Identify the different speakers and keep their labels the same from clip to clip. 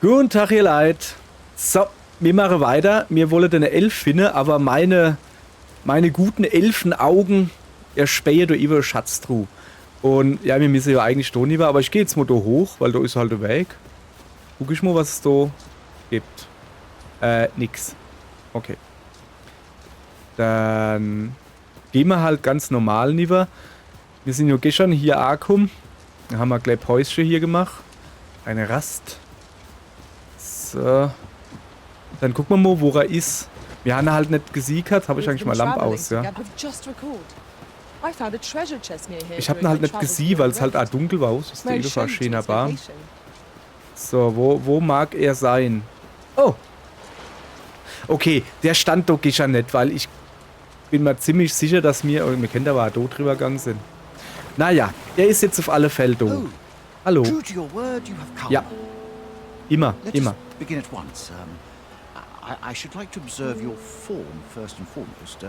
Speaker 1: Guten Tag, ihr Leid. So, wir machen weiter. Wir wollen eine Elf finden, aber meine guten Elfenaugen erspähen da über Schatztruhe. Und ja, wir müssen ja eigentlich da nicht, aber ich gehe jetzt mal da hoch, weil da ist halt der Weg. Guck ich mal, was es da gibt. Nix. Okay. Dann gehen wir halt ganz normal rüber. Wir sind ja gestern hier angekommen. Da haben wir gleich Päuschen hier gemacht. Eine Rast. So. Dann gucken wir mal, wo er ist. Wir haben halt nicht gesiegert. Habe ich eigentlich mal Lampe aus, ja. Ich habe ihn halt nicht gesehen, weil es halt auch dunkel war. Das ist der Eva schöner Baum. So, wo mag er sein? Oh. Okay, der stand doch gestern nicht, weil ich bin mir ziemlich sicher, dass wir kennen, aber auch da drüber gegangen sind. Naja, er ist jetzt auf alle Fälle da. Hallo. Ja. Immer.
Speaker 2: Begin at once. I should like to observe your form first and foremost.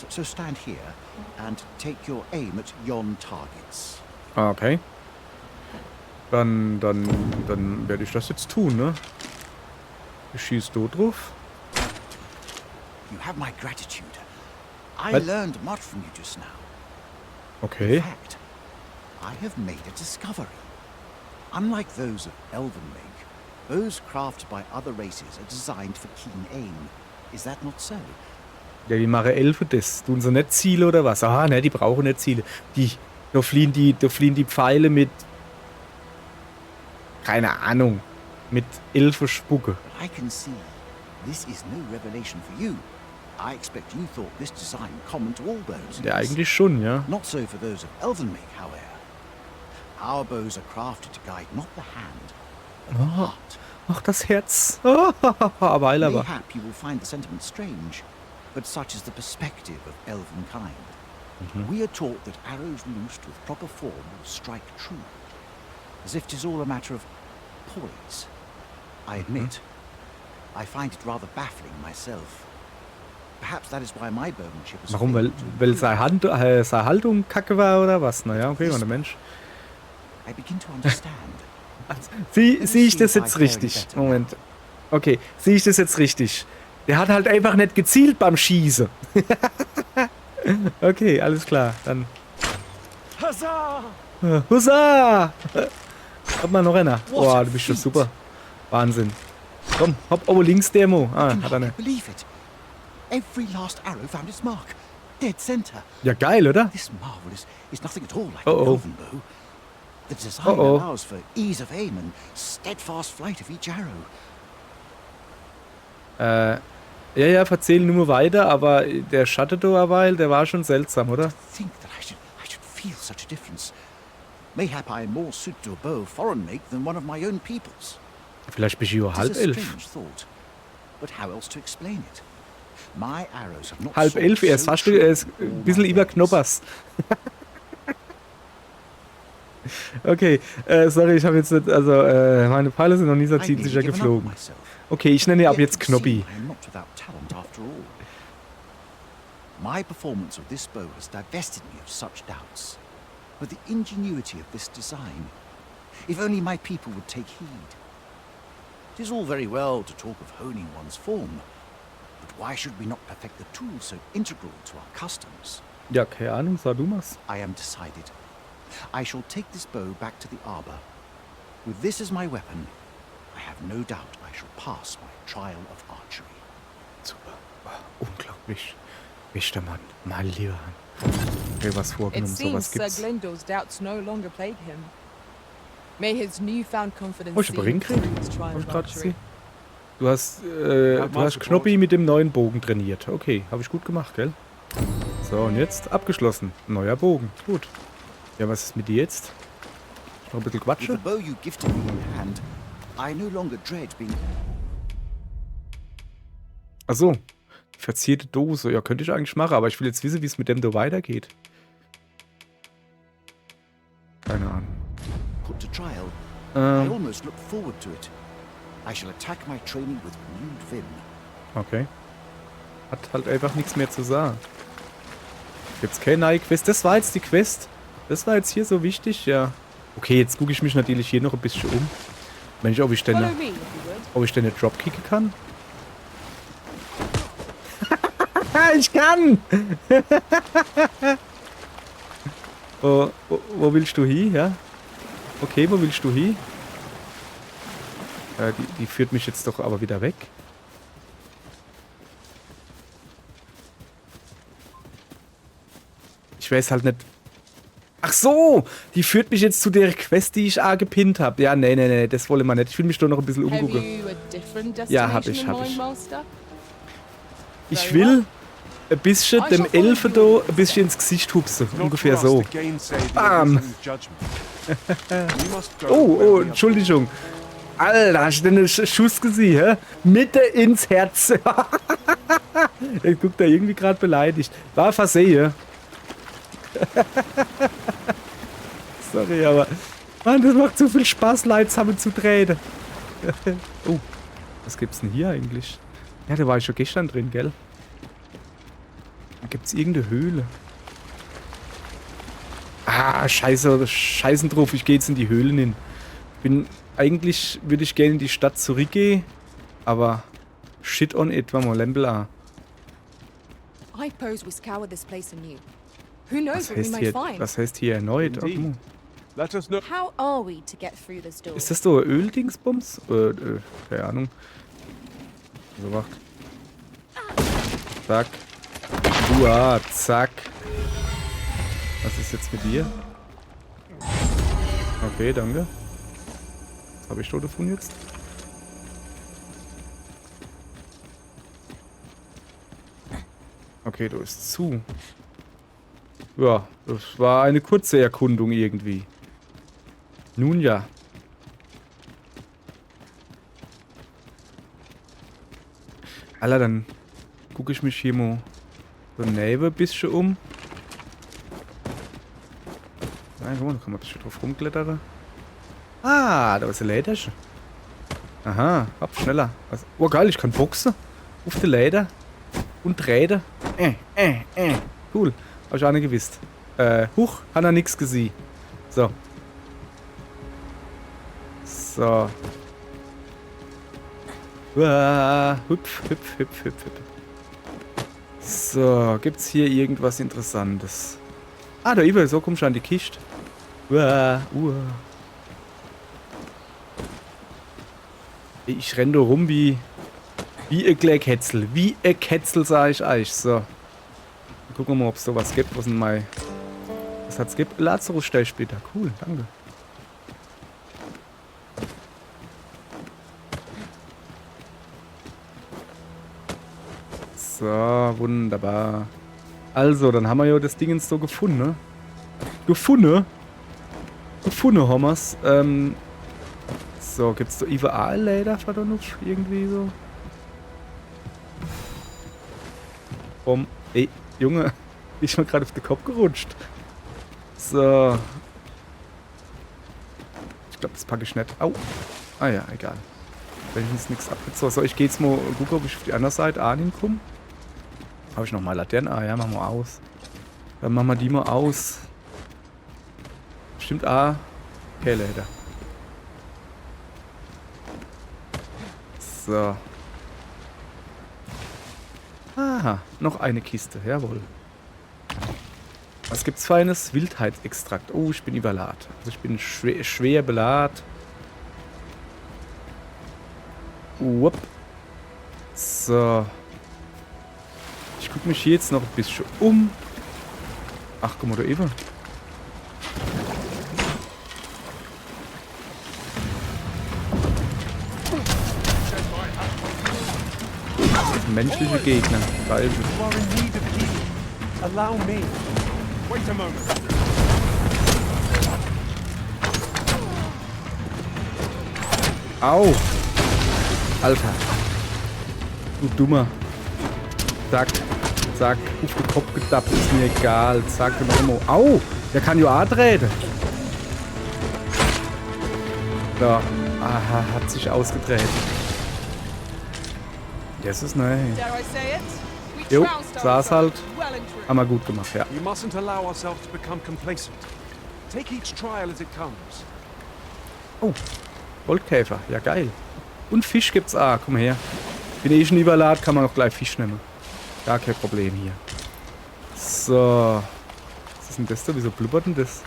Speaker 2: So stand here and take your aim at yon targets.
Speaker 1: Okay. Dann werde ich das jetzt tun, ne? Ich schieß da drauf.
Speaker 2: You have my gratitude. I
Speaker 1: What?
Speaker 2: learned much from you just now.
Speaker 1: Okay.
Speaker 2: In fact, I have made a discovery. Unlike those of Elvenlake, bows crafted by other races are designed for keen aim. Is that not so?
Speaker 1: Ja, die machen Elfen das. Tun sie nicht Ziele oder was? Ah, ne, die brauchen nicht Ziele. Da fliehen die Pfeile mit... Keine Ahnung. Mit Elfenspucke.
Speaker 2: But I can see this is no revelation for you. I expect you thought this design common to all bows.
Speaker 1: Ja, eigentlich schon, ja.
Speaker 2: Not so for those of Elvenlake, however. Our bows are crafted to guide not the hand, but the heart.
Speaker 1: Ach, das Herz. Aber Eilaba.
Speaker 2: Mayhap you will find the sentiment strange, but such is the perspective of elven kind. We are taught that arrows loosed with proper form will strike true, as if 'tis all a matter of poise. I admit, I find it rather baffling myself. Perhaps that is why my bowmanship is.
Speaker 1: Warum? Weil seine Haltung kacke war oder was? Naja, okay, war der Mensch.
Speaker 2: I begin to understand.
Speaker 1: Sehe ich das jetzt richtig? Moment. Okay, sehe ich das jetzt richtig? Der hat halt einfach nicht gezielt beim Schießen. Okay, alles klar. Dann.
Speaker 2: Huzzah!
Speaker 1: Hussa! Hat mal noch einer. Boah, du bist schon super. Wahnsinn. Komm, hopp, oh, links Demo. Ah, hat er nicht.
Speaker 2: Believe it. Every last arrow found its mark. Dead center.
Speaker 1: Ja, geil, oder?
Speaker 2: This marvel is nothing at all like
Speaker 1: Uh-oh.
Speaker 2: an elven bow. The design
Speaker 1: Uh-oh.
Speaker 2: allows for ease of aim and steadfast flight of each arrow.
Speaker 1: Ja, verzähl nur weiter, aber der Schatten da, weil der war schon seltsam, oder?
Speaker 2: Think that I should feel such a difference. Mayhap I am more suited to a bow of foreign make than one of my own people's.
Speaker 1: Vielleicht bist du ja
Speaker 2: It
Speaker 1: halb
Speaker 2: is a
Speaker 1: elf.
Speaker 2: strange thought, but how else to explain it? My arrows have not
Speaker 1: Halb
Speaker 2: soared
Speaker 1: elf, er ist
Speaker 2: so
Speaker 1: fast
Speaker 2: true
Speaker 1: er ist
Speaker 2: all
Speaker 1: ein bisschen
Speaker 2: my
Speaker 1: über
Speaker 2: days.
Speaker 1: Knoppers. Okay, sorry, ich habe jetzt nicht, also, meine Pfeile sind noch nie so
Speaker 2: I'd nearly
Speaker 1: zielsicher
Speaker 2: given up
Speaker 1: geflogen.
Speaker 2: myself.
Speaker 1: Okay, ich nenne ihn ab
Speaker 2: Yet
Speaker 1: jetzt
Speaker 2: it would
Speaker 1: Knoppi.
Speaker 2: seem I am not without talent after all. My performance of this bow has divested me of such doubts. But the ingenuity of this design, if only my people would take heed. It is all very well to talk of honing one's form, but why should we not perfect the tool so integral to our customs?
Speaker 1: Ja, keine Ahnung, sag du mal's.
Speaker 2: I am decided. I shall take this bow back to the arbor. With this as my weapon, I have no doubt I shall pass my trial of archery.
Speaker 1: Super, unglaublich. Bester Mann, mein Lieber. Okay, was
Speaker 3: It
Speaker 1: vorgenommen,
Speaker 3: seems
Speaker 1: sowas
Speaker 3: Sir
Speaker 1: gibt's.
Speaker 3: Glendore's doubts no longer plague him. May his newfound confidence
Speaker 1: Oh, ich hab einen Ring
Speaker 3: see him
Speaker 1: gekriegt.
Speaker 3: through his trial
Speaker 1: Hab ich
Speaker 3: of
Speaker 1: grad
Speaker 3: archery.
Speaker 1: gesehen. Du hast Knoppi mit dem neuen Bogen trainiert. Okay, habe ich gut gemacht, gell? So, und jetzt abgeschlossen. Neuer Bogen. Gut. Ja, was ist mit dir jetzt? Noch ein bisschen
Speaker 2: With the
Speaker 1: Quatsche?
Speaker 2: bow you gifted me in hand, I no longer dread being.
Speaker 1: Achso. Verzierte Dose. Ja, könnte ich eigentlich machen, aber ich will jetzt wissen, wie es mit dem da weitergeht. Keine Ahnung.
Speaker 2: Put to trial. I
Speaker 1: Ähm,
Speaker 2: almost look forward to it. I shall attack my training with renewed vim.
Speaker 1: okay. Hat halt einfach nichts mehr zu sagen. Gibt's keine neue Quest? Das war jetzt die Quest. Das war jetzt hier so wichtig, ja. Okay, jetzt gucke ich mich natürlich hier noch ein bisschen um. Mensch, ob ich denn
Speaker 3: Follow me, if you would.
Speaker 1: nicht dropkicken kann? Ich kann! Wo willst du hin, ja? Okay, wo willst du hin? Die führt mich jetzt doch aber wieder weg. Ich weiß halt nicht... Ach so! Die führt mich jetzt zu der Quest, die ich gepinnt habe. Ja, nee, das wollen wir nicht. Ich will mich doch noch ein bisschen
Speaker 3: Have
Speaker 1: umgucken.
Speaker 3: you a different
Speaker 1: Ja, hab
Speaker 3: destination
Speaker 1: ich.
Speaker 3: in mind, Master?
Speaker 1: Ich will ein bisschen dem Elfen da ein bisschen ins Gesicht hupsen. Ungefähr so. Bam! Oh, Entschuldigung. Alter, hast du denn einen Schuss gesehen, hä? Mitte ins Herz. Er guckt da irgendwie gerade beleidigt. War Versehen. Sorry, aber... Mann, das macht so viel Spaß, Leute zusammen zu drehen. Oh, was gibt's denn hier eigentlich? Ja, da war ich schon gestern drin, gell? Da gibt's irgendeine Höhle. Ah, scheiße, scheißen drauf, ich gehe jetzt in die Höhlen hin. Eigentlich würde ich gerne in die Stadt zurückgehen, aber shit on it, war mal Lembel an.
Speaker 3: I pose we scour this place anew. Who knows what we may find?
Speaker 1: Was heißt hier erneut? Oh,
Speaker 4: Let us know.
Speaker 3: How are we to get through this door?
Speaker 1: ist das so ein Öldingsbums? Keine Ahnung. So, wacht. Zack. Uah, zack. Was ist jetzt mit dir? Okay, danke. Was habe ich da davon jetzt? Okay, du ist zu. Ja, das war eine kurze Erkundung irgendwie. Nun ja. Alter, dann gucke ich mich hier mal so neben ein bisschen um. Nein, guck mal, da kann man ein bisschen drauf rumklettern. Ah, da ist eine Ledersche. Aha, hopp, schneller. Oh geil, ich kann boxen. Auf der Leder. Und Räder. Cool. Hab ich auch nicht gewusst. Huch, hat er nix gesehen. So. So. Uah, hüpf. So, gibt's hier irgendwas Interessantes? Ah, da über, so kommst du an die Kiste. Uah. Ich renn da rum wie ein Kleckhetzel. Wie ein Ketzel, sag ich euch. So. Gucken wir mal, ob es sowas gibt. Was in mein... Was hat's gibt? Lazarus-Stellsplitter. Cool, danke. So, wunderbar. Also, dann haben wir ja das Ding jetzt so gefunden, ne? Gefunden haben wir's. So, gibt's da überall Leder verdammt irgendwie so? Ey, Junge, ich bin gerade auf den Kopf gerutscht. So. Ich glaube, das packe ich nicht. Au. Ah ja, egal. Wenn ich jetzt nichts abgezogen. So, ich gehe jetzt mal gucken, ob ich auf die andere Seite hinkomme. Habe ich noch mal Laternen? Ah ja, machen wir aus. Dann machen wir die mal aus. Stimmt, okay, Leder. So. Aha, noch eine Kiste, jawohl. Was gibt's Feines? Wildheitsextrakt. Oh, ich bin überladen. Also ich bin schwer beladen. Wupp. So. Ich gucke mich hier jetzt noch ein bisschen um. Ach, guck mal da eben. Menschliche Gegner. Geil.
Speaker 4: You are in need of healing. Allow me. Wait a moment.
Speaker 1: Au! Alter. Du Dummer. Zack. Zack. Auf den Kopf gedappt. Ist mir egal. Zack. Memo. Au! Der kann ja auch treten. Da. Aha. Hat sich ausgedreht. Das ist nice.
Speaker 3: Dare I say it? We
Speaker 1: Jo,
Speaker 3: trounced
Speaker 1: saß halt.
Speaker 3: ourselves well and truly.
Speaker 1: Haben wir gut gemacht, ja.
Speaker 4: We mustn't allow ourselves to become complacent. Take each trial as it comes.
Speaker 1: Goldkäfer, ja geil. Und Fisch gibt's auch, komm her. Bin eh schon überladen, kann man auch gleich Fisch nehmen. Gar kein Problem hier. So. Was ist denn das da? Wieso blubbert denn das?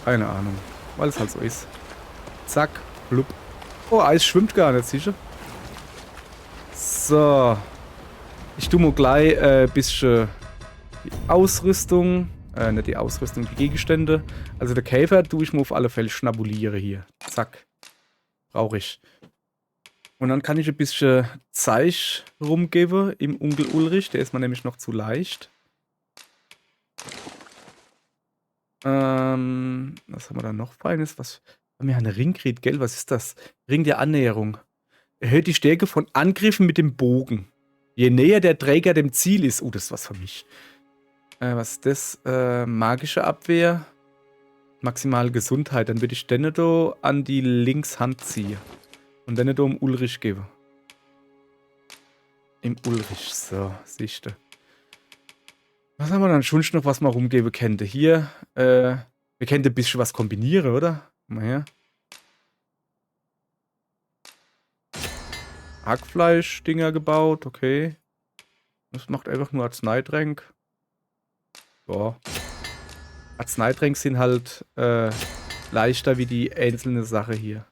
Speaker 1: Keine Ahnung. Weil es halt so ist. Zack, blub. Oh, Eis schwimmt gar nicht, sicher. So. Ich tue mal gleich ein bisschen die Ausrüstung. Nicht die Ausrüstung, die Gegenstände. Also der Käfer tue ich mal auf alle Fälle schnabuliere hier. Zack. Brauche ich. Und dann kann ich ein bisschen Zeug rumgeben im Onkel Ulrich. Der ist mir nämlich noch zu leicht. Was haben wir da noch Feines? Was haben wir? Eine Ringkrieg, gell? Was ist das? Ring der Annäherung. Erhöht die Stärke von Angriffen mit dem Bogen. Je näher der Träger dem Ziel ist. Oh, das ist was für mich. Was ist das? Magische Abwehr. Maximale Gesundheit. Dann würde ich den da an die Linkshand ziehen. Und den da um Ulrich geben. Im Ulrich. So, siehst du. Was haben wir dann schon noch, was man rumgeben könnte? Hier, wir könnten ein bisschen was kombinieren, oder? Mal her. Hackfleisch-Dinger gebaut, okay. Das macht einfach nur Arzneitränk. So. Arzneitränke sind halt leichter wie die einzelne Sache hier.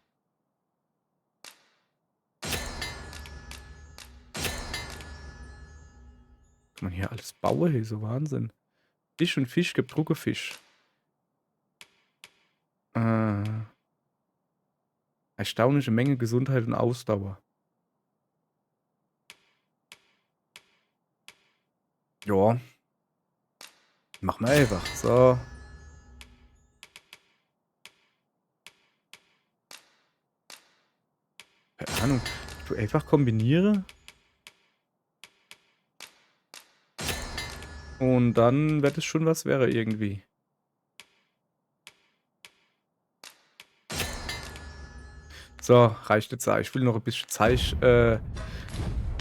Speaker 1: Kann man hier alles bauen, hey, so Wahnsinn. Fisch und Fisch gibt Druckefisch. Erstaunliche Menge Gesundheit und Ausdauer. Ja. Machen wir einfach. So. Keine Ahnung. Du einfach kombiniere. Und dann wird es schon was wäre irgendwie. So, reicht jetzt. Ich will noch ein bisschen Zeug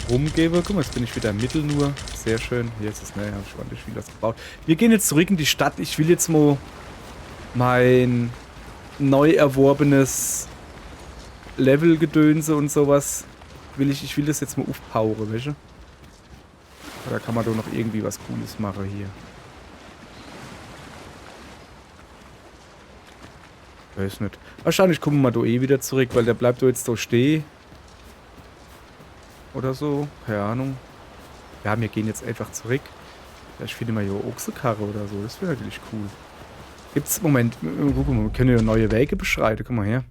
Speaker 1: rumgeben. Guck mal, jetzt bin ich wieder im Mittel nur. Sehr schön. Hier ist es, ne, habe ich ordentlich viel das gebaut. Wir gehen jetzt zurück in die Stadt. Ich will jetzt mal mein neu erworbenes Levelgedönse und sowas. Ich will das jetzt mal aufpowern, weißt du? Oder kann man doch noch irgendwie was Cooles machen hier? Weiß nicht. Wahrscheinlich kommen wir da eh wieder zurück, weil der bleibt da jetzt so stehen. Oder so. Keine Ahnung. Ja, wir gehen jetzt einfach zurück. Vielleicht finde ich mal hier Ochsenkarre oder so. Das wäre natürlich cool. Gibt's, Moment, guck mal, wir können ja neue Wege beschreiten. Guck mal her.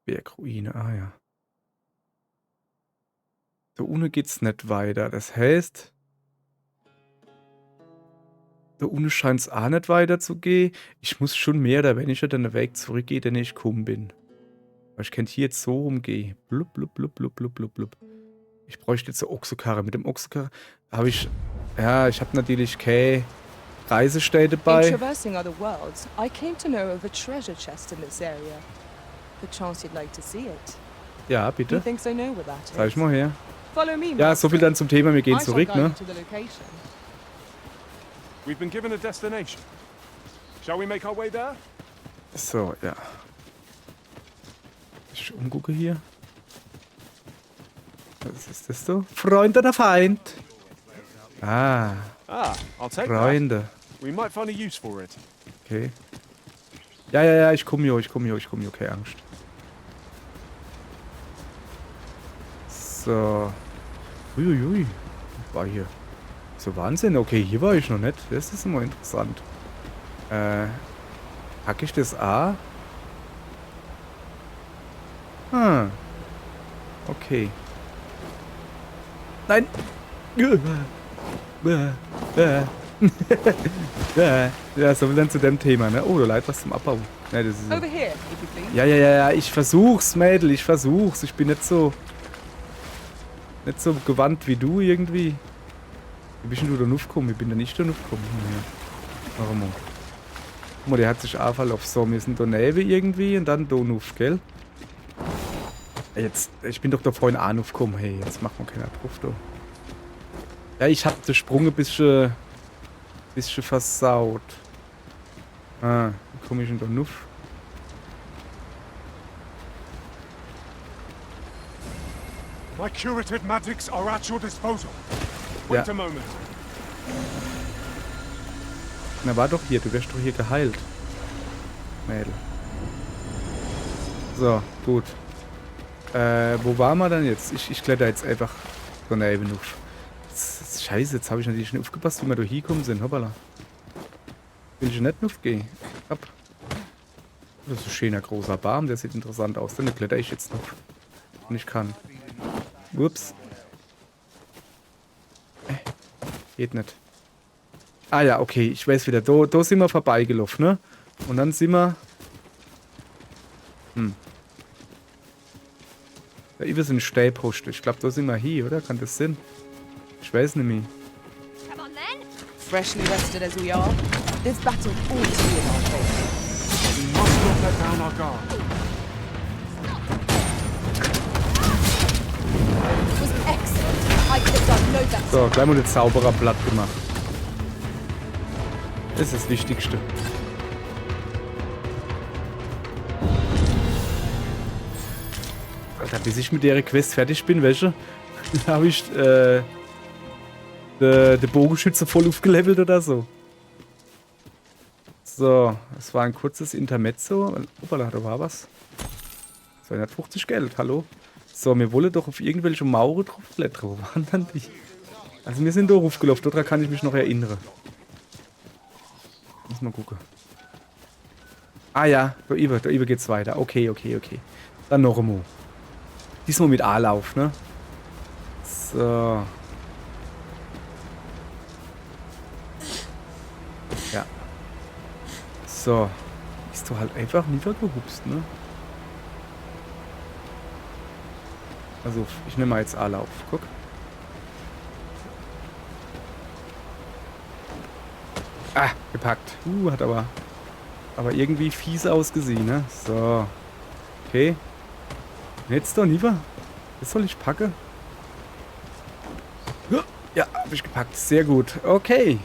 Speaker 1: Bergruine, ah ja. Da unten geht's nicht weiter. Das heißt, da unten scheint es auch nicht weiter zu gehen. Ich muss schon mehr oder weniger den Weg zurückgehen, den ich gekommen bin. Weil ich könnte hier jetzt so rumgehen. Blub, blub, blub, blub, blub, blub, blub. Ich bräuchte jetzt eine Ochsenkarre. Mit dem Ochsenkarre habe ich... Ja, ich habe natürlich keine Reisestätte dabei.
Speaker 5: In traversing other worlds, I came to know of a treasure chest in this area. The chance you'd like to see it.
Speaker 1: Ja, bitte.
Speaker 5: Methinks I know where that is.
Speaker 1: Zeig ich mal her.
Speaker 5: Follow me,
Speaker 1: Ja, so viel dann zum Thema. Wir gehen
Speaker 5: I shall
Speaker 1: zurück,
Speaker 5: guide
Speaker 1: ne?
Speaker 5: you to the location.
Speaker 4: We've been given a destination. Shall we make our way there?
Speaker 1: So, ja. Ich umgucke hier. Was ist das so? Freund oder Feind? Ah,
Speaker 4: Ah, I'll take that.
Speaker 1: Freunde.
Speaker 4: We might find a use for it.
Speaker 1: Okay. Ja, ich komme hier, keine Angst. So. Uiuiui. War hier. So Wahnsinn. Okay, hier war ich noch nicht. Das ist immer interessant. Pack ich das A? Okay. Nein. Ja, so dann zu dem Thema, ne? Oh, du leid was zum Abbau. Ne, das ist
Speaker 5: Over here, if you please.
Speaker 1: ja, ich versuch's, Mädel, ich versuch's. Ich bin nicht so gewandt wie du irgendwie. Wie bist denn du da aufgekommen? Ich bin da nicht da aufgekommen. Ja. Warum? Guck mal, der hat sich Anfall auf so. Wir sind da neben irgendwie und dann da auf, gell? Jetzt, ich bin doch da vorhin auch aufgekommen. Hey, jetzt macht man keinen drauf da. Ja, ich hab den Sprung ein bisschen Bisschen versaut. Ah, wie komme ich denn da nuff?
Speaker 4: My curative magics are at your disposal. Wait
Speaker 1: Ja.
Speaker 4: a moment.
Speaker 1: Na, war doch hier. Du wärst doch hier geheilt. Mädel. So, gut. Wo waren wir denn jetzt? Ich kletter jetzt einfach so neben auf. Scheiße, jetzt habe ich natürlich nicht aufgepasst, wie wir da hingekommen sind. Hoppala. Will ich nicht aufgehen? Ab. Das ist ein schöner großer Baum, der sieht interessant aus. Dann kletter ich jetzt noch. Und ich kann. Ups. Geht nicht. Ah ja, okay, ich weiß wieder. Da sind wir vorbeigelaufen, ne? Und dann sind wir... Da über sind Stäbhuste. Ich glaube, da sind wir hier, oder? Kann das sein? Ich weiß nicht mehr.
Speaker 3: Come on then.
Speaker 5: Freshly rested as we are, this battle ought to be in our favor.
Speaker 4: We must not let down our guard.
Speaker 3: It was excellent. I could have done no better.
Speaker 1: So, gleich mal den Zauberer platt gemacht. Das ist das Wichtigste. Alter, bis ich mit der Quest fertig bin, welche? Da habe ich den Bogenschütze voll aufgelevelt oder so. So, es war ein kurzes Intermezzo. Opala, da war was. 250 Geld, hallo. So, wir wollen doch auf irgendwelche Mauern drauf klettern. Wo waren dann die? Also wir sind da aufgelaufen, daran kann ich mich noch erinnern. Muss mal gucken. Ah ja, da über geht's weiter. Okay. Dann noch einmal. Diesmal mit A-Lauf, ne? So. Ja. So. Ist du halt einfach niedergehupst, ne? Also, ich nehme mal jetzt A-Lauf. Guck. Ah, gepackt. Hat aber irgendwie fies ausgesehen, ne? So. Okay. Jetzt doch lieber. Das soll ich packen. Ja, habe ich gepackt. Sehr gut. Okay.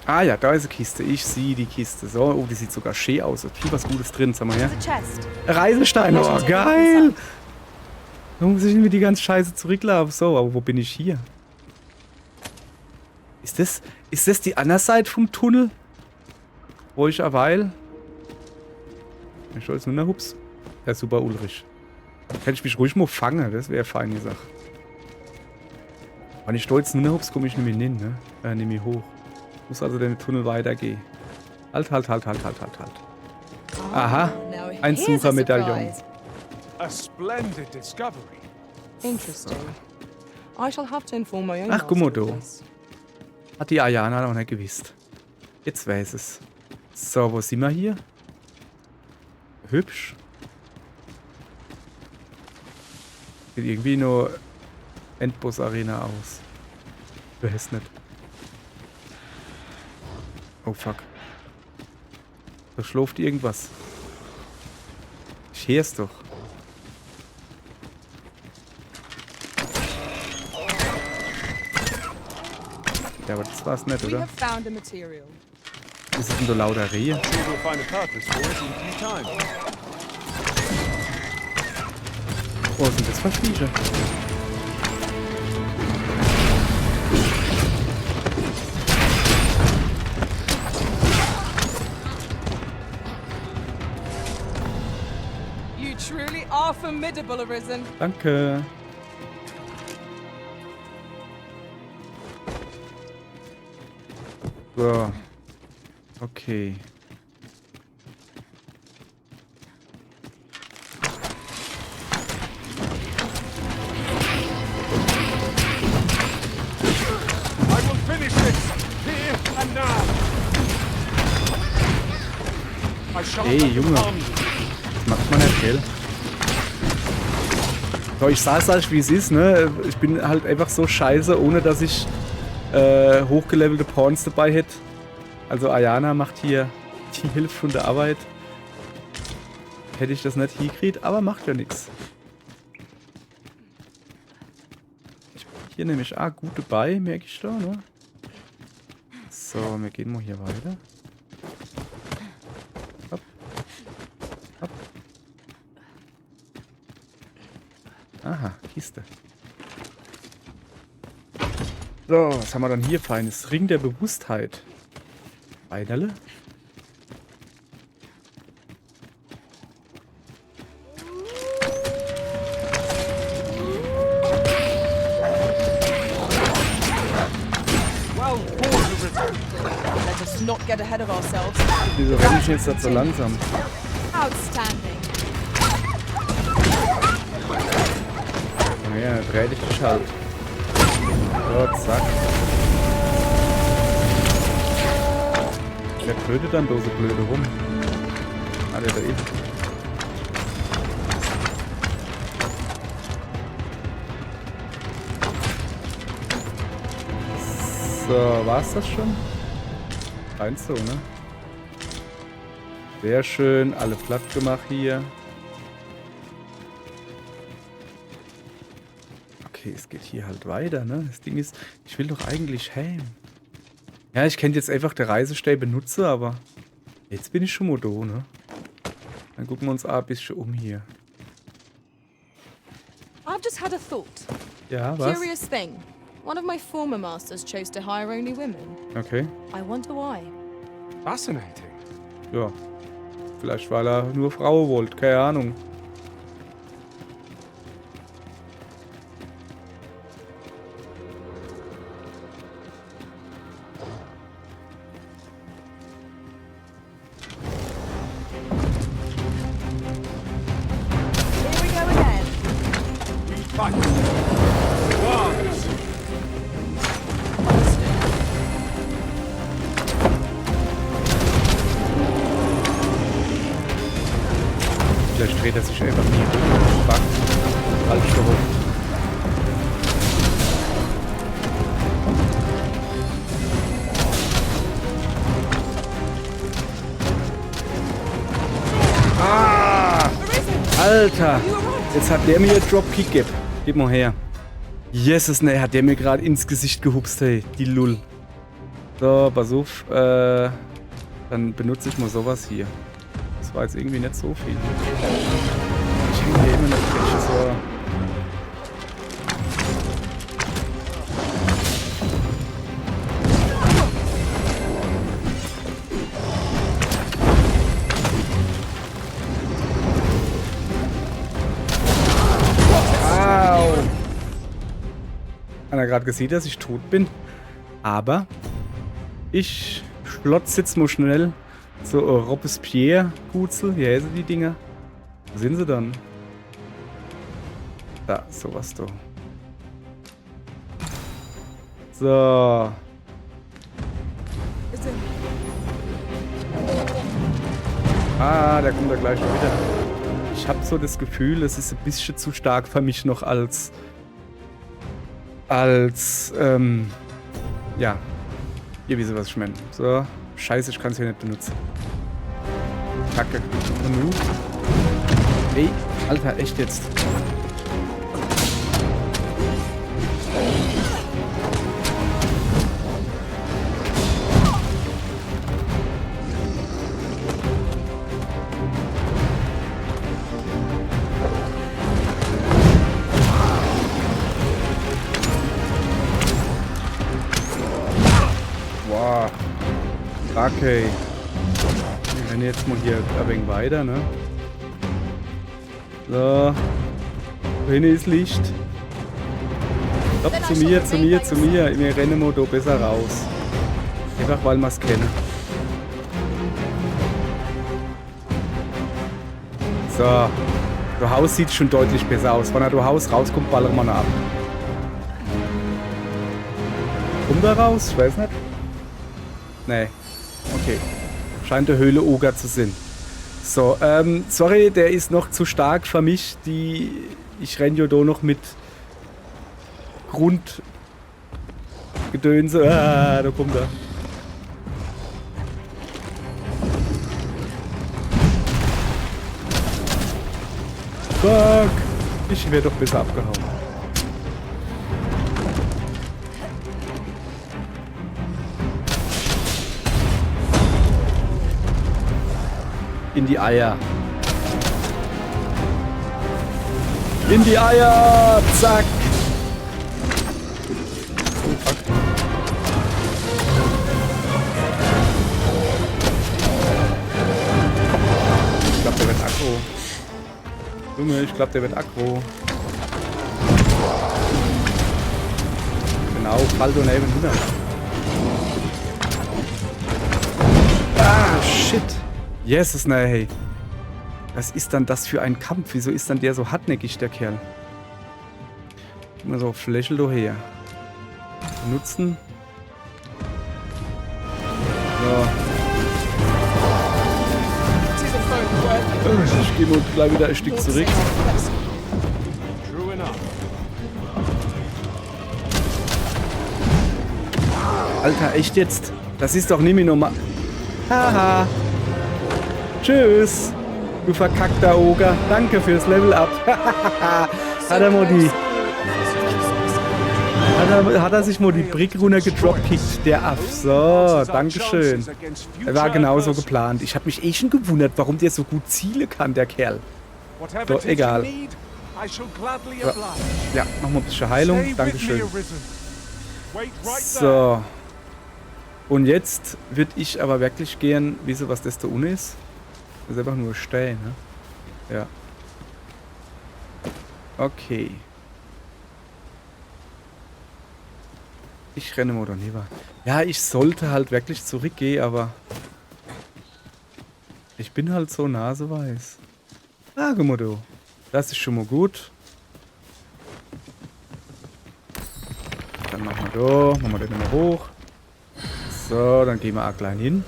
Speaker 1: Ah ja, da ist eine Kiste. Ich sehe die Kiste. So, oh, die sieht sogar schön aus. Da ist viel was Gutes drin. Sag mal her.
Speaker 3: The chest.
Speaker 1: Reisestein. Oh, geil. Da muss ich mir die ganze Scheiße zurücklaufen. So, aber wo bin ich hier? Ist das die andere Seite vom Tunnel? Wo ich erweil? Ich soll jetzt nur noch hups. Ja, super, Ulrich. Kann ich mich ruhig mal fangen, das wäre eine feine Sache. Wenn ich stolz nur noch hups, komme ich nicht mehr hin, ne? Nehme ich hoch. Muss also den Tunnel weitergehen. Halt. Aha,
Speaker 5: Now
Speaker 1: ein
Speaker 5: here's a
Speaker 1: Suchermedaillon.
Speaker 5: surprise.
Speaker 4: A splendid discovery.
Speaker 5: Interesting. I shall have to inform my own
Speaker 1: Ach, guck mal
Speaker 5: master of
Speaker 1: da.
Speaker 5: this.
Speaker 1: Hat die Ayana noch nicht gewusst. Jetzt weiß es. So, wo sind wir hier? Hübsch. Sieht irgendwie nur Endboss-Arena aus. Ich weiß nicht. Oh fuck. Da schläft irgendwas. Ich hör's doch. Ja, aber das war's nicht,
Speaker 5: We
Speaker 1: oder?
Speaker 5: have found a material.
Speaker 1: Ist es denn da lauter Rehe?
Speaker 4: Sure we'll find a purpose for it in due time.
Speaker 1: Oh, was sind das für Viecher?
Speaker 5: You truly are formidable, Arisen.
Speaker 1: Danke. So. Okay.
Speaker 4: I will finish this here and now. I shall
Speaker 1: Hey,
Speaker 4: let them
Speaker 1: Junge.
Speaker 4: harm you.
Speaker 1: Das macht man nicht, gell? So, ich sag's euch, wie es ist, ne? Ich bin halt einfach so scheiße, ohne dass ich hochgelevelte Pawns dabei hätte. Also Ayana macht hier die Hilfe von der Arbeit. Hätte ich das nicht hingekriegt, aber macht ja nichts. hier nämlich gut dabei, merke ich da, ne? So, wir gehen mal hier weiter. Hopp. Hopp. Aha, Kiste. So, was haben wir dann hier Feines? Ring der Bewusstheit. Weinerle?
Speaker 5: Let us not get ahead of ourselves.
Speaker 1: Wieso renne ich jetzt da so langsam?
Speaker 3: Outstanding.
Speaker 1: Naja, dreh dich halt. So, zack. Wer tötet dann so blöde rum? Der da eben. So, war's das schon? Eins so, ne? Sehr schön, alle platt gemacht hier. Okay, es geht hier halt weiter, ne? Das Ding ist, ich will doch eigentlich heim. Ja, ich könnte jetzt einfach den Reisestell benutzen, aber jetzt bin ich schon mal da, ne? Dann gucken wir uns ein bisschen um hier.
Speaker 5: I've just had a thought.
Speaker 1: Ja, was?
Speaker 5: Curious thing. One of my former masters chose to hire only women.
Speaker 1: Okay.
Speaker 5: I wonder why.
Speaker 4: Fascinating.
Speaker 1: Ja. Vielleicht weil er nur Frau wollte, keine Ahnung.
Speaker 5: Here we go again.
Speaker 4: Fight. Rise.
Speaker 1: Vielleicht dreht er sich einfach nie um. Fuck. Falsch herum. Alter! Jetzt hat der mir Dropkick gegeben. Gib mal her. Jesus, ne, hat der mir gerade ins Gesicht gehupst, hey. Die Lull. So, pass auf. Dann benutze ich mal sowas hier. Das war jetzt irgendwie nicht so viel. Ich hänge hier immer noch fest, so. Au! Hat er gerade gesehen, dass ich tot bin? Aber ich schlotz jetzt mal schnell so Robespierre-Gutzel. Wie heißen die Dinger? Wo sind sie dann? Da, sowas da. So. Der kommt da gleich schon wieder. Ich habe so das Gefühl, es ist ein bisschen zu stark für mich noch als ja. Ihr wisst, was ich meine. So. Scheiße, ich kann es hier nicht benutzen. Kacke. Und nu? Ey, Alter, echt jetzt. Wow. Okay. Wir rennen jetzt mal hier ein wenig weiter, ne? So. Wohin ist Licht? Stopp, zu mir, zu mir, zu mir. Wir rennen mal da besser raus. Einfach weil wir es kennen. So. Das Haus sieht schon deutlich besser aus. Wenn er das Haus rauskommt, ballern wir ihn ab. Kommt er raus? Ich weiß nicht. Nee. Okay. Scheint der Höhle Oger zu sein. So, sorry, der ist noch zu stark für mich. Ich renne ja da noch mit Grundgedönse. Da kommt er. Fuck. Ich werde doch besser abgehauen. In die Eier. In die Eier! Zack! Oh, fuck. Ich glaube, der wird aggro. Junge, ich glaube, der wird aggro. Genau, Faldo neben 100. Ah, shit. Yes, ist nahe, hey. Was ist dann das für ein Kampf? Wieso ist dann der so hartnäckig, der Kerl? Immer so Fläschel daher. Nutzen. So. Ich gehe mal gleich wieder ein Stück zurück.
Speaker 4: True enough.
Speaker 1: Alter, echt jetzt? Das ist doch nicht mehr normal. Haha. Tschüss. Du verkackter Oger. Danke fürs Level Up. Hat er Modi. Hat er sich mal die Brick runtergedropkickt, der Aff. So, dankeschön. Er war genauso geplant. Ich habe mich eh schon gewundert, warum der so gut zielen kann, der Kerl. So, egal. So. Ja, machen wir ein bisschen Heilung. Dankeschön. So. Und jetzt würde ich aber wirklich gern wissen, was das da unten ist. Das ist einfach nur Stein, ne? Ja. Okay. Ich renne mal da lieber. Ja, ich sollte halt wirklich zurückgehen, aber ich bin halt so naseweiß. Ah, guck mal du. Das ist schon mal gut. Dann machen wir den mal hoch. So, dann gehen wir auch klein hin.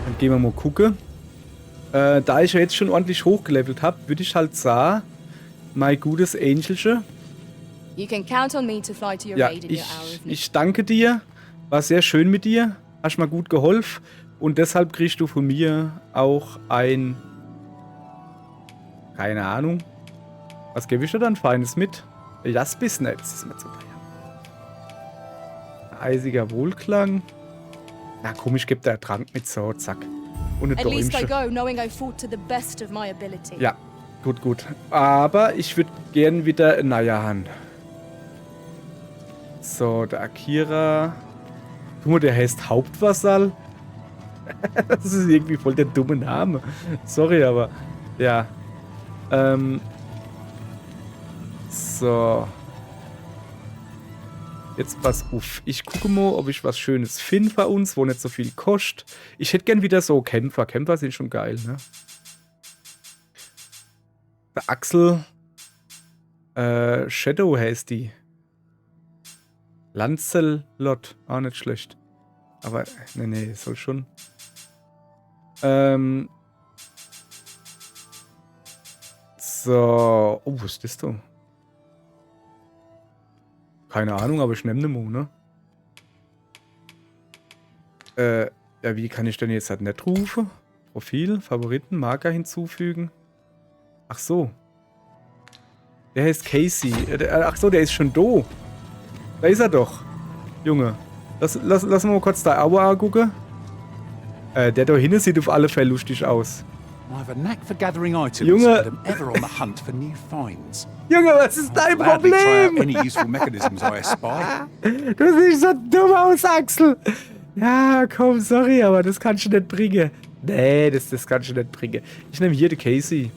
Speaker 1: Dann gehen wir mal gucken. Da ich ja jetzt schon ordentlich hochgelevelt habe, würde ich halt sagen, mein gutes Angelchen.
Speaker 3: You can count on me to fly to your
Speaker 1: Ja,
Speaker 3: aid in your hour of need.
Speaker 1: ich danke dir. War sehr schön mit dir. Hast mal gut geholfen. Und deshalb kriegst du von mir auch ein... Keine Ahnung. Was gebe ich dir dann Feines mit? Das bist nicht. Das ist mir zu teuer. Eisiger Wohlklang. Na komm, ich gebe dir einen Trank mit so, zack. Und eine
Speaker 3: At least I
Speaker 1: Däumchen.
Speaker 3: go knowing I fought to the best of my ability.
Speaker 1: Ja, gut, gut. Aber ich würde gern wieder Najahan. So, der Akira. Guck mal, der heißt Hauptvassall. Das ist irgendwie voll der dumme Name. Sorry, aber ja. So. Jetzt pass auf. Ich gucke mal, ob ich was Schönes finde bei uns, wo nicht so viel kostet. Ich hätte gern wieder so Kämpfer. Kämpfer sind schon geil, ne? Der Axel. Shadow heißt die. Lancelot. Auch nicht schlecht. Aber, nee, soll schon. So. Oh, was ist das da? Keine Ahnung, aber ich nehme den Mo, ne? Ja, wie kann ich denn jetzt halt nicht rufen? Profil, Favoriten, Marker hinzufügen. Ach so. Der heißt Casey. Ach so, der ist schon da. Da ist er doch. Junge. Lass mal kurz da Aua gucken. Der da hinten sieht auf alle Fälle lustig aus.
Speaker 2: I have a knack for gathering items,
Speaker 1: Junge.
Speaker 2: but am ever on the hunt for new finds.
Speaker 1: Junge, was ist dein
Speaker 2: Gladly try out
Speaker 1: Problem?
Speaker 2: any useful mechanisms I espy.
Speaker 1: Du siehst so dumm aus, Axel. Ja, komm, sorry, aber das kannst du nicht bringen. Nee, das kannst du nicht bringen. Ich nehme hier die Casey.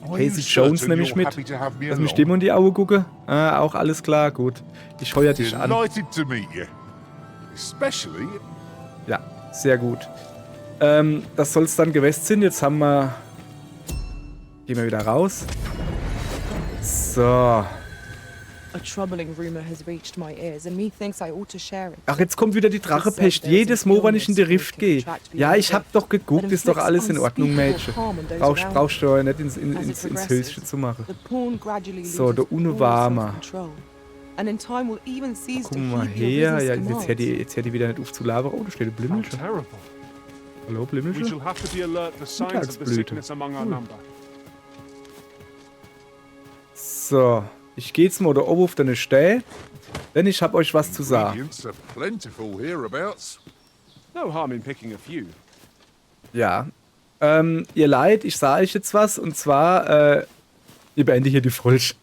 Speaker 1: Casey Jones nehme ich mit. Lass mich dem in die Augen gucken. Ah, auch alles klar, gut. Ich heuer dich an.
Speaker 6: Delighted to meet you. Especially
Speaker 1: Ja, sehr gut. Das soll es dann gewesen sein. Jetzt haben wir... Gehen wir wieder raus. So.
Speaker 5: A troubling rumor has reached my ears, and methinks I ought to share it.
Speaker 1: Ach, jetzt kommt wieder die Drachepest. Jedes Mal, wenn ich in die Rift gehe. Ja, ich hab doch geguckt, ist doch alles in Ordnung, Mädchen. Brauchst du ja nicht ins Höschen zu machen. So, der Unwarmer. Guck mal her. Ja, jetzt hört die wieder nicht auf zu labern. Oh, da steht ein
Speaker 4: How
Speaker 1: Blimmelchen.
Speaker 4: terrible.
Speaker 1: Hallo,
Speaker 4: We
Speaker 1: Blimmelchen?
Speaker 4: shall have to be alert for signs of the
Speaker 1: Mittagsblüte.
Speaker 4: sickness among our number.
Speaker 1: So, ich gehe jetzt mal da oben auf deine Stelle, denn ich hab euch was zu sagen.
Speaker 6: ingredients are plentiful hereabouts.
Speaker 4: No harm in picking a few.
Speaker 1: Ja. Ihr Leid, ich sage euch jetzt was. Und zwar, ich beende hier die Folge.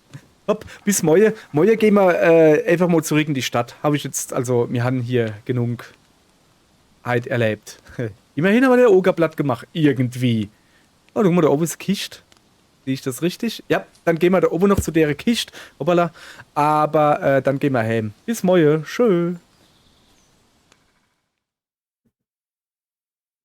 Speaker 1: Hopp, bis morgen. Morgen gehen wir einfach mal zurück in die Stadt. Habe ich jetzt, also, wir haben hier genug Heid erlebt. Immerhin haben wir den Ogerblatt gemacht. Irgendwie. Oh, guck mal, da oben ist eine Kiste. Sehe ich das richtig? Ja, dann gehen wir da oben noch zu der Kiste. Hoppala. Aber dann gehen wir heim. Bis morgen. Tschö.